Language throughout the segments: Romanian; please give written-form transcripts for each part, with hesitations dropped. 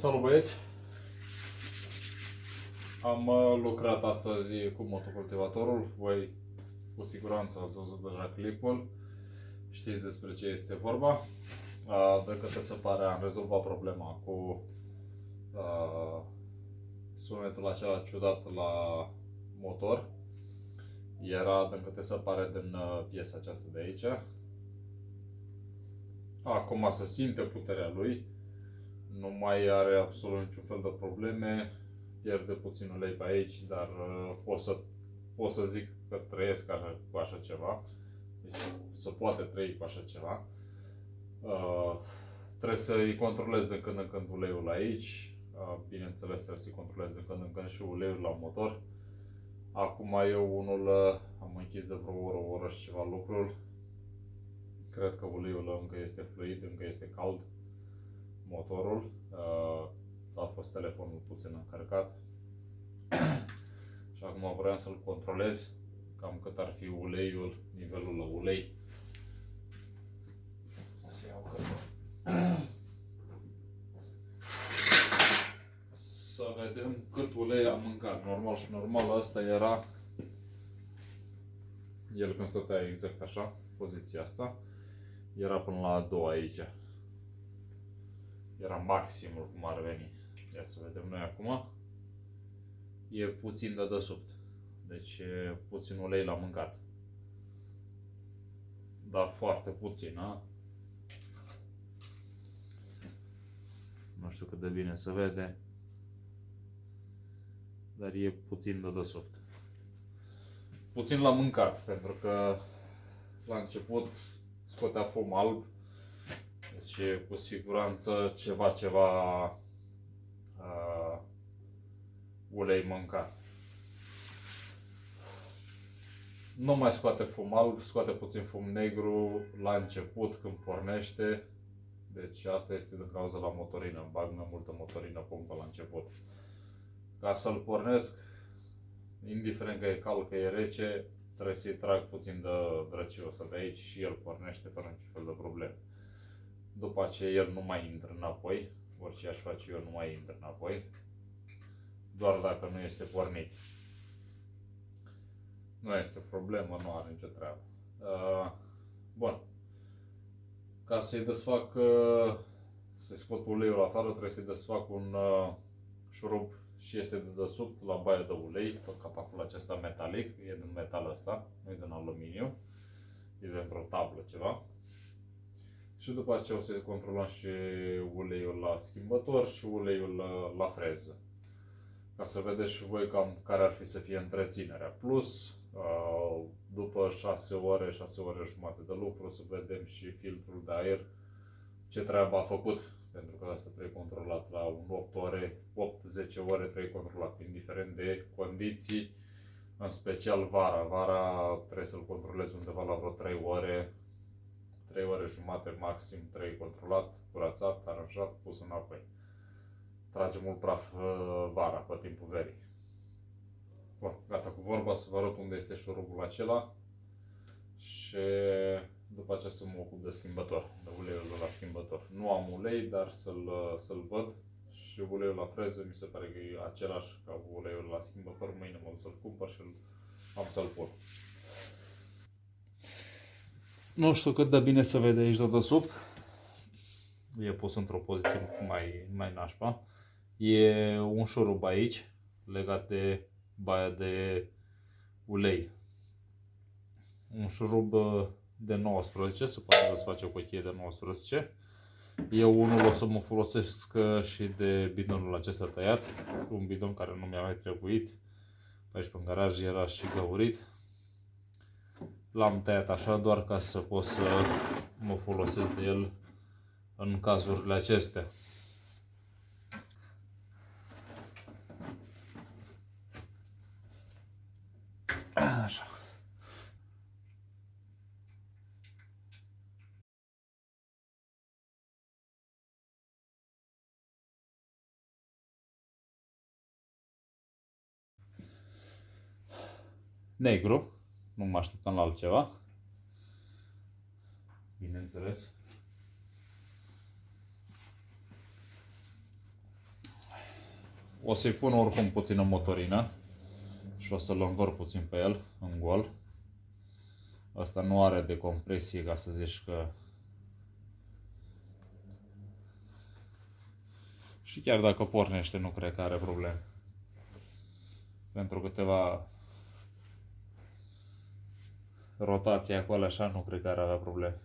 Salut băieți! Am lucrat astăzi cu motocultivatorul. Voi cu siguranță ați văzut deja clipul. Știți despre ce este vorba. De câte se pare am rezolvat problema cu sunetul acela ciudat la motor. Era, din câte se pare, din piesa aceasta de aici. Acum se simte puterea lui. Nu mai are absolut niciun fel de probleme. Pierde puțin ulei pe aici, dar pot să zic că trăiesc cu așa ceva. Deci se poate trăi cu așa ceva. Trebuie să-i controlez de când în când uleiul aici. Bineînțeles, trebuie să-i controlez de când în când și uleiul la motor. Acum eu unul am închis de vreo oră, o oră și ceva lucrul. Cred că uleiul încă este fluid, încă este cald motorul. A fost telefonul puțin încărcat. Și acum vreau să-l controlez cam cât ar fi uleiul, nivelul la ulei. Să iau cărbun. Să vedem cât ulei am mâncat. Normal și normal, asta era el când stătea exact așa, poziția asta. Era până la 2 aici. Era maximul cum ar veni. Ia să vedem noi acum. E puțin de desubt. Deci e puțin ulei la mâncat. Dar foarte puțin, a? Nu știu cât de bine se vede. Dar e puțin de desubt. Puțin la mâncat, pentru că la început scotea fum alb. Deci e cu siguranță ceva ulei mâncat. Nu mai scoate fum alb, scoate puțin fum negru la început când pornește. Deci asta este din cauza la motorină. Bag mai multă motorină pompă la început. Ca să-l pornesc, indiferent că e cald, că e rece, trebuie să-i trag puțin de drăciul ăsta de aici și el pornește fără niciun fel de probleme. După aceea el nu mai intră înapoi, orice aș face eu nu mai intră înapoi, doar dacă nu este pornit. Nu este problemă, nu are nicio treabă. Bun. Ca să-i desfac, să-i scot uleiul afară, trebuie să-i desfac un șurub și este de desubt la baia de ulei, pe capacul acesta metalic, e din metal ăsta, nu e din aluminiu, e dintr-o tablă ceva. Și după aceea o să controlăm și uleiul la schimbător și uleiul la freză. Ca să vedeți și voi cam care ar fi să fie întreținerea. Plus, după 6 ore, 6 ore jumate de lucru, să vedem și filtrul de aer, ce treabă a făcut. Pentru că asta trebuie controlat la 8 ore, 8-10 ore trebuie controlat, indiferent de condiții, în special vara. Vara trebuie să-l controlezi undeva la vreo 3 ore. 3 ore jumate maxim, 3 controlat, curățat, aranjat, pus înapoi. Trage mult praf vara, pe timpul verii. Bun, gata cu vorba, să vă arăt unde este șurubul acela și după aceea să mă ocup de schimbător, de uleiul la schimbător. Nu am ulei, dar să-l văd și uleiul la freză mi se pare că e același ca uleiul la schimbător. Mâine mă duc să-l cumpăr și am să-l pun. Nu știu cât de bine se vede aici de desubt. E pus într-o poziție mai nașpa. E un șurub aici, legat de baia de ulei. Un șurub de 19, se poate desface cu o cheie de 19. Eu unul o să mă folosesc și de bidonul acesta tăiat. Un bidon care nu mi-a mai trebuit. Aici pe garaj era și găurit. L-am tăiat așa doar ca să pot să mă folosesc de el în cazurile acestea. Așa. Negru. Nu mă așteptam la altceva. Bineînțeles. O să-i pun oricum puțină motorină și o să-l învăr puțin pe el, în gol. Asta nu are decompresie, ca să zici că... Și chiar dacă pornește, nu cred că are probleme. Pentru câteva rotații acolo așa, nu cred că ar avea probleme.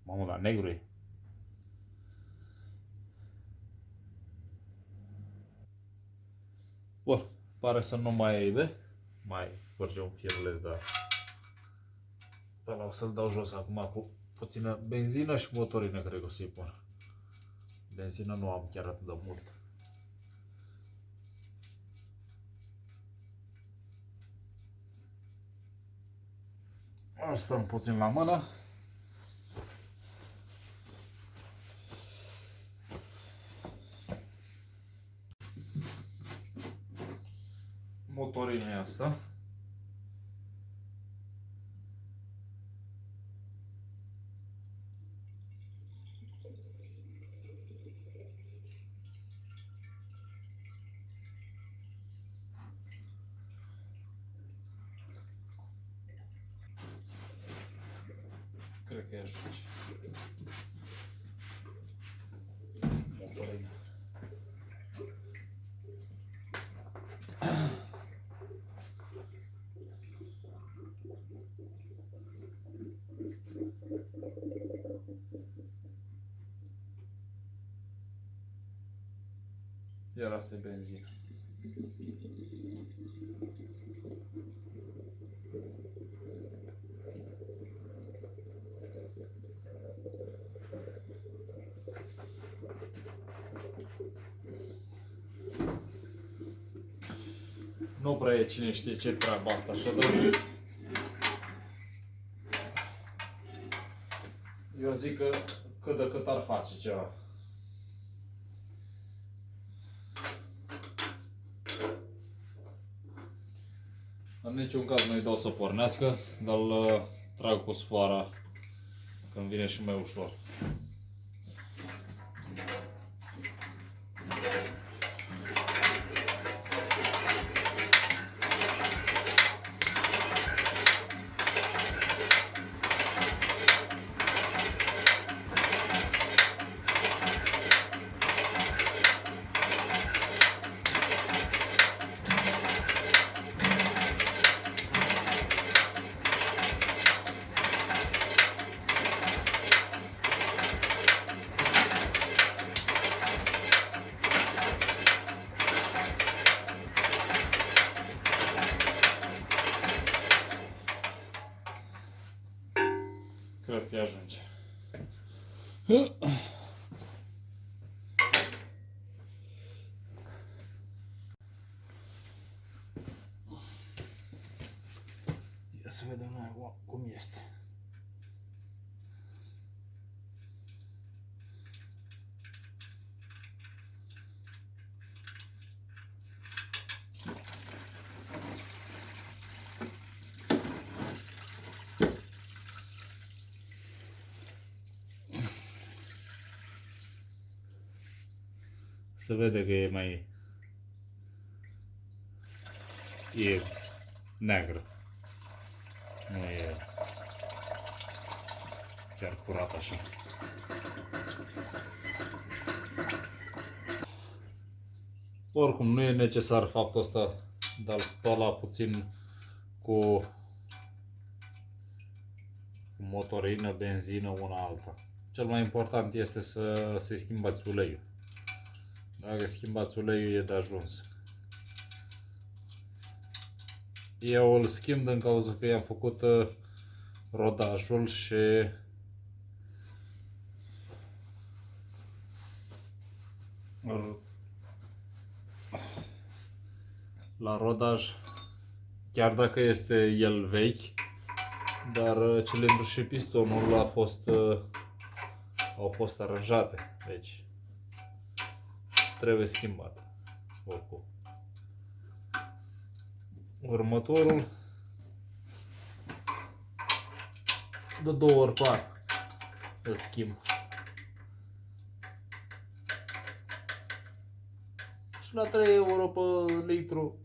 Mamă, dar negru e. Bun, pare să nu mai iebe. Mai curge un fieruleț, dar o să-l dau jos acum cu puțină benzină și motorină, cred că o să-i pun. Benzină nu am chiar atât de mult. Stăm puțin la mână. Motorina e asta. Cred că e așa. Motorina. Iar asta e benzină. Nu prea e cine știe ce treaba asta, așa, dar eu zic că cât de cât ar face ceva. În niciun caz nu-i dau să pornească, dar îl trag cu sfoara când vine și mai ușor. Cred că ajunge. Ia să vedem noi cum este. Se vede că e mai... e neagră. Nu e chiar curat așa. Oricum nu e necesar faptul ăsta de a-l spăla puțin cu motorină, benzină, una alta. Cel mai important este să-i schimbați uleiul. Dacă schimbați uleiul e de ajuns. Eu îl schimb din cauza că i-am făcut rodajul și la rodaj, chiar dacă este el vechi, dar cilindrul și pistonul au fost aranjate, deci trebuie schimbat oricum. Următorul de 2 ori pe an îl schimb. La 3 euro pe litru.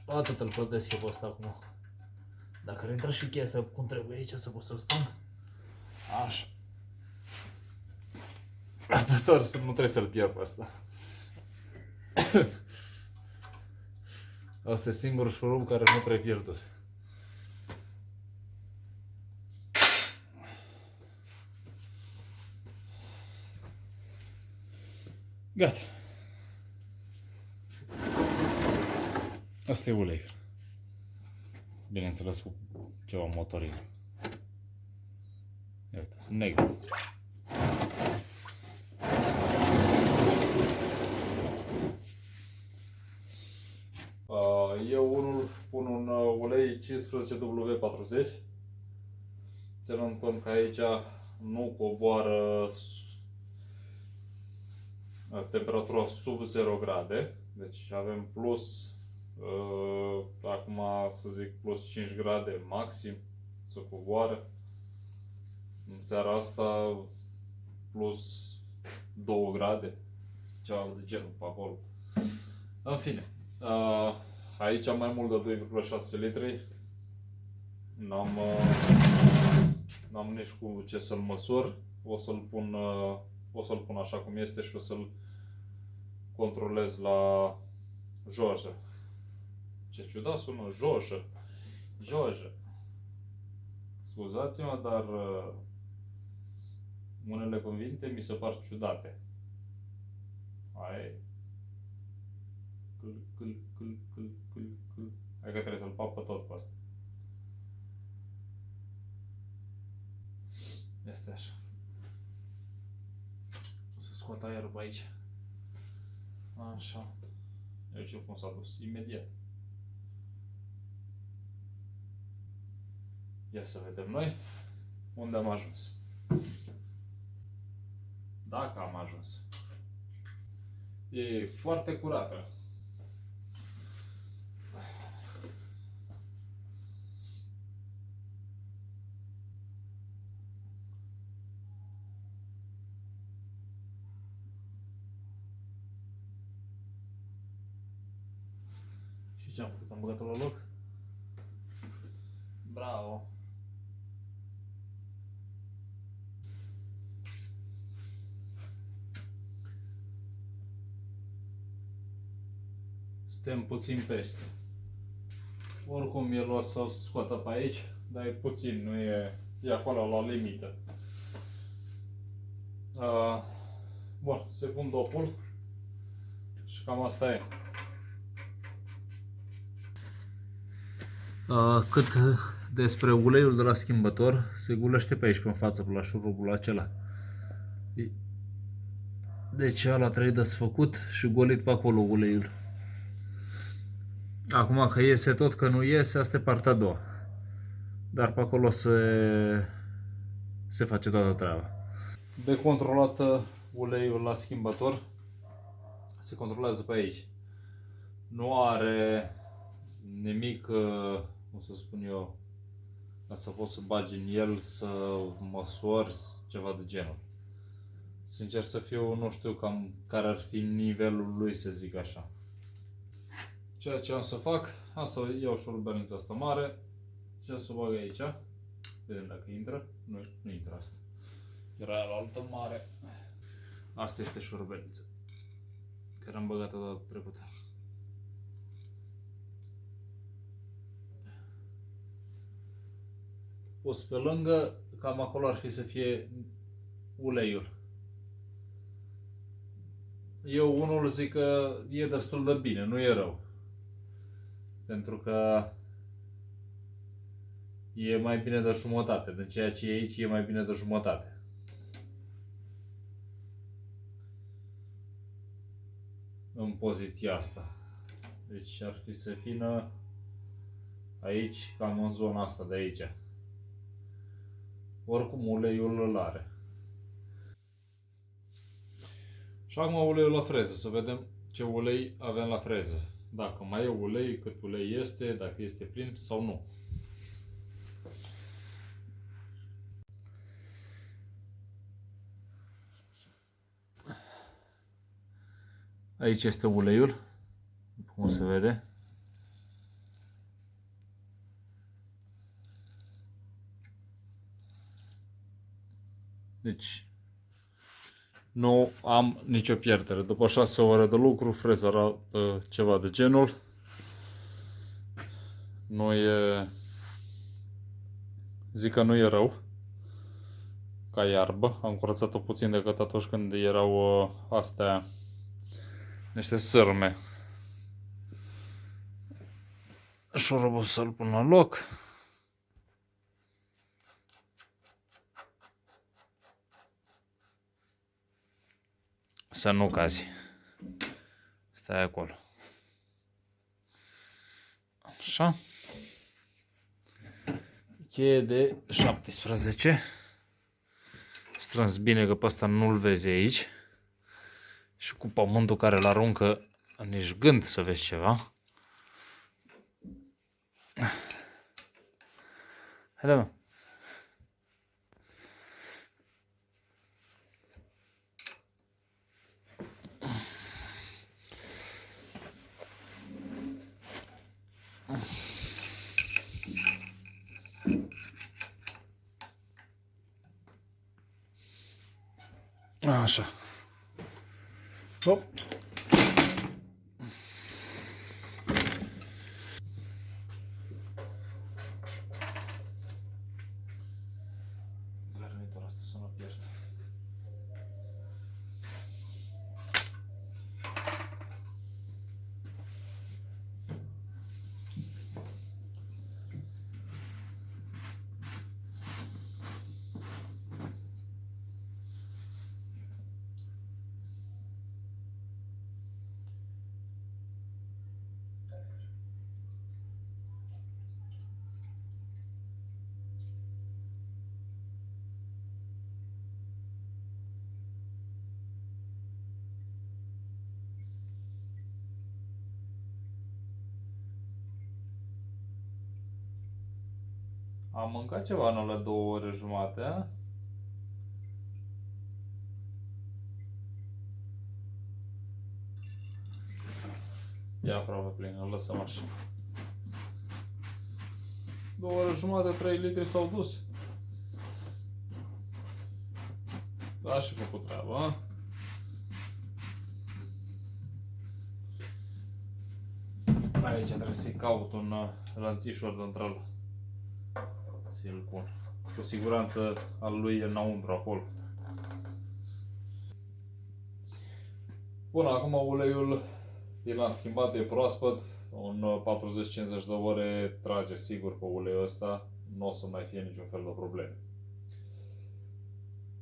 Atât îl plătesc eu pe ăsta acum. Dacă ar intra și chestia cum trebuie aici să pot să-l strâng. Așa. Asta nu trebuie să-l pierd pe ăsta. Asta e singurul șurub care nu trebuie pierdut. Gata. Asta e uleiul. Bineînțeles cu ceva motorină. Iată, sunt negru. Eu unul pun un ulei 15W40, ținând cont că aici nu coboară temperatura sub 0 grade, deci avem plus, acum să zic plus 5 grade maxim să coboară. În seara asta plus 2 grade, ceva de genul pe acolo. În fine, aici am mai mult de 2,6 litri. N-am nici cu ce să-l măsor. O să-l pun așa cum este și o să-l controlez la jojă. Ce ciudat sună, jojă. Jojă. Scuzați-mă, dar unele cuvinte mi se par ciudate. Hai. Hai că trebuie să-l papă tot pe asta. Este așa. Să scot aerul pe aici. Așa. Eu știu cum s-a dus. Imediat. Ia să vedem noi unde am ajuns. Dacă am ajuns. E foarte curată. Și ce am făcut? Am băgat-o la loc? Bravo! Suntem puțin peste. Oricum el o să scoată pe aici, dar e puțin, nu e, e acolo la limită. Bun, se pun dopul și cam asta e. Cât despre uleiul de la schimbător, se gulește pe aici, pe în față, pe la șurubul acela. Deci ăla trebuie desfăcut și golit pe acolo uleiul. Acum că iese tot, că nu iese, asta e partea a doua. Dar pe acolo se face toată treaba. De controlat uleiul la schimbător se controlează pe aici. Nu are nimic, cum să spun eu, ca să poți să bagi în el, să măsori ceva de genul. Sincer să fiu, nu știu cam care ar fi nivelul lui, să zic așa. Ceea ce am să fac, am să iau șurubelnița asta mare și am să o bag aici. Vedem dacă intră. Nu intră asta. Era la altă mare. Asta este șurubelnița care am băgat-o data trecută. Pus pe lângă, cam acolo ar fi să fie uleiul. Eu unul zic că e destul de bine, nu e rău. Pentru că e mai bine de jumătate. De ceea ce e aici e mai bine de jumătate. În poziția asta. Deci ar fi să fină aici, cam în zona asta de aici. Oricum uleiul îl are. Și acum uleiul la freză, să vedem ce ulei avem la freză. Dacă mai e ulei, cât ulei este, dacă este plin sau nu. Aici este uleiul, cum se vede. Deci, nu am nicio pierdere. După 6 ore de lucru, freza arată ceva de genul. Nu e... Zic că nu e rău ca iarbă. Am curățat-o puțin decât atunci când erau astea niște sârme. Șurubul să-l pun la loc. Să nu cazi. Stai acolo. Așa. Cheie de 17. Strâns bine că pe ăsta nu-l vezi aici. Și cu pământul care îl aruncă, nici gând să vezi ceva. Haide, mă. Așa. Hop. Garnitura asta să nu pierd. Am mâncat ceva în alea 2 ore jumate, a? Ia aproape plin, îl lăsăm așa. 2 ore jumate, 3 litri s-au dus. Da, și făcut treaba, a? Aici trebuie să-i caut un lănțișor de întrăl. Să-l pun. Cu siguranță al lui e înăuntru acolo. Bun, acum uleiul l-am schimbat, e proaspăt. Un 40-50 de ore trage sigur pe uleiul ăsta. Nu o să mai fie niciun fel de probleme.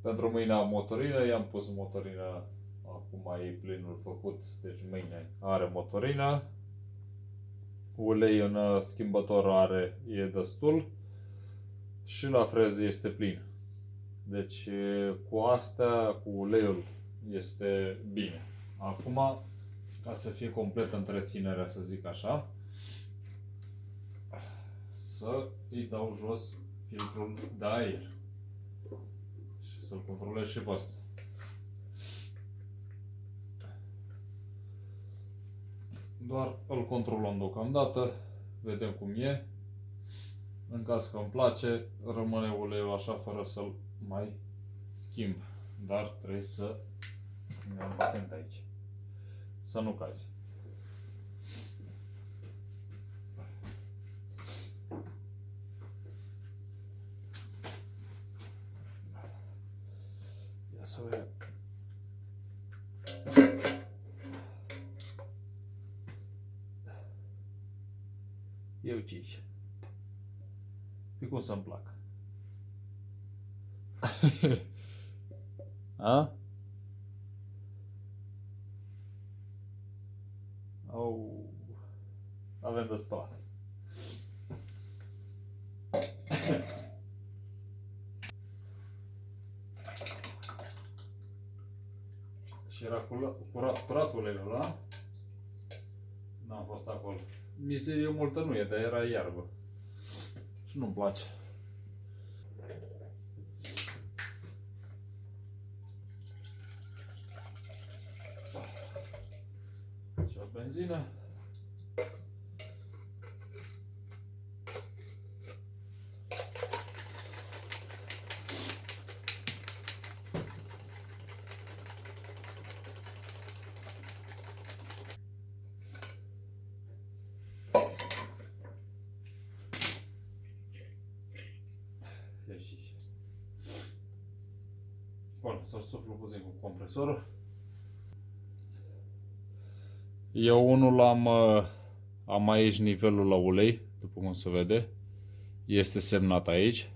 Pentru mâine am motorină, i-am pus motorină. Acum e plinul făcut, deci mâine are motorină. Ulei în schimbător e destul. Și la freză este plin. Deci cu astea, cu uleiul, este bine. Acum, ca să fie completă întreținerea, să zic așa, să îi dau jos filtrul de aer și să-l controlez și pe asta. Doar îl controlăm deocamdată, vedem cum e. În caz că îmi place, rămâne uleiul așa fără să-l mai schimb. Dar trebuie să ne am atent aici. Să nu cazi. Ia să vedem. Eu ce aici? Pe cum să-mi plac. A? Au. Avem de spălat. Și era curat uleiul ăla. N-am fost acolo. Mizerie multă nu e, dar era iarbă. Și nu-mi place. benzină. Bun, să suflu puțin cu compresorul. Eu unul am aici nivelul la ulei, după cum se vede. Este semnat aici.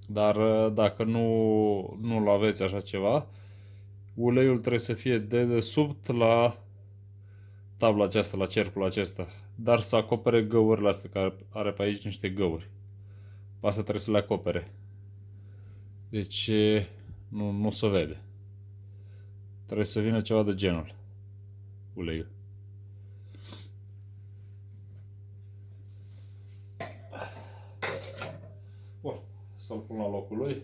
Dar dacă nu-l aveți așa ceva, uleiul trebuie să fie de desubt la tabla aceasta, la cercul acesta. Dar să acopere găurile astea, care are pe aici niște găuri. Asta trebuie să le acopere. Deci nu se vede. Trebuie să vină ceva de genul. Uleiul. Bun, să-l pun la locul lui.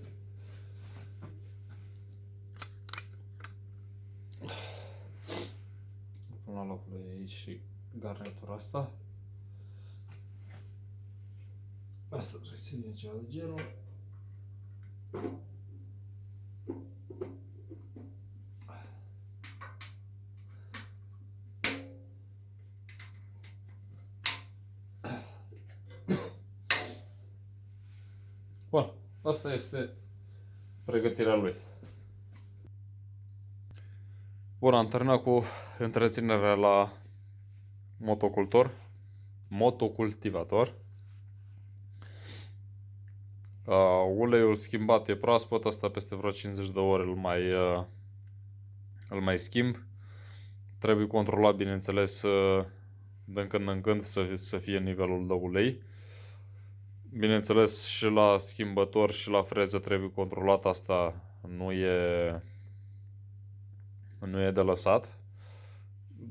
Pun la locul lui aici și garnitura asta. Asta trebuie să vină ceva de genul. Bun, asta este pregătirea lui. Bun, am terminat cu întreținerea la motocultivator. Uleiul schimbat e proaspăt, asta peste vreo 50 de ore îl mai schimb. Trebuie controlat, bineînțeles, din când în când să fie nivelul de ulei. Bineînțeles, și la schimbător și la freză trebuie controlat, asta nu e de lăsat.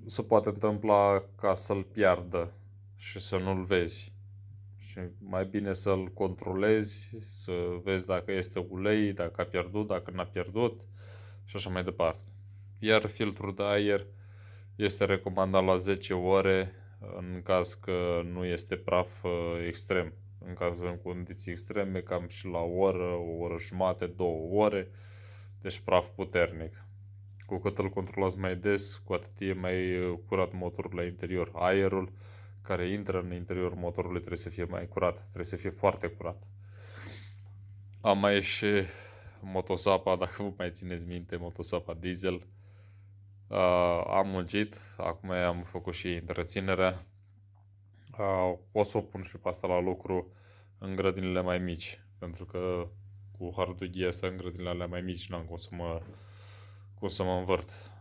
Se poate întâmpla ca să-l piardă și să nu-l vezi. Și mai bine să-l controlezi, să vezi dacă este ulei, dacă a pierdut, dacă n-a pierdut și așa mai departe. Iar filtrul de aer este recomandat la 10 ore în caz că nu este praf extrem. În caz în condiții extreme, cam și la o oră jumate, 2 ore, deci praf puternic. Cu cât îl controlați mai des, cu atât e mai curat motorul la interior. Aerul care intră în interiorul motorului trebuie să fie mai curat, trebuie să fie foarte curat. Am mai și motosapa, dacă vă mai țineți minte, motosapa diesel. Am mungit, acum am făcut și întreținerea. O să o pun și pe asta la lucru în grădinile mai mici, pentru că cu hardughia asta în grădinile mai mici n-am cum să mă învârt.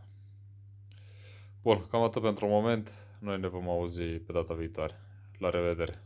Bun, cam atât pentru moment. Noi ne vom auzi pe data viitoare. La revedere!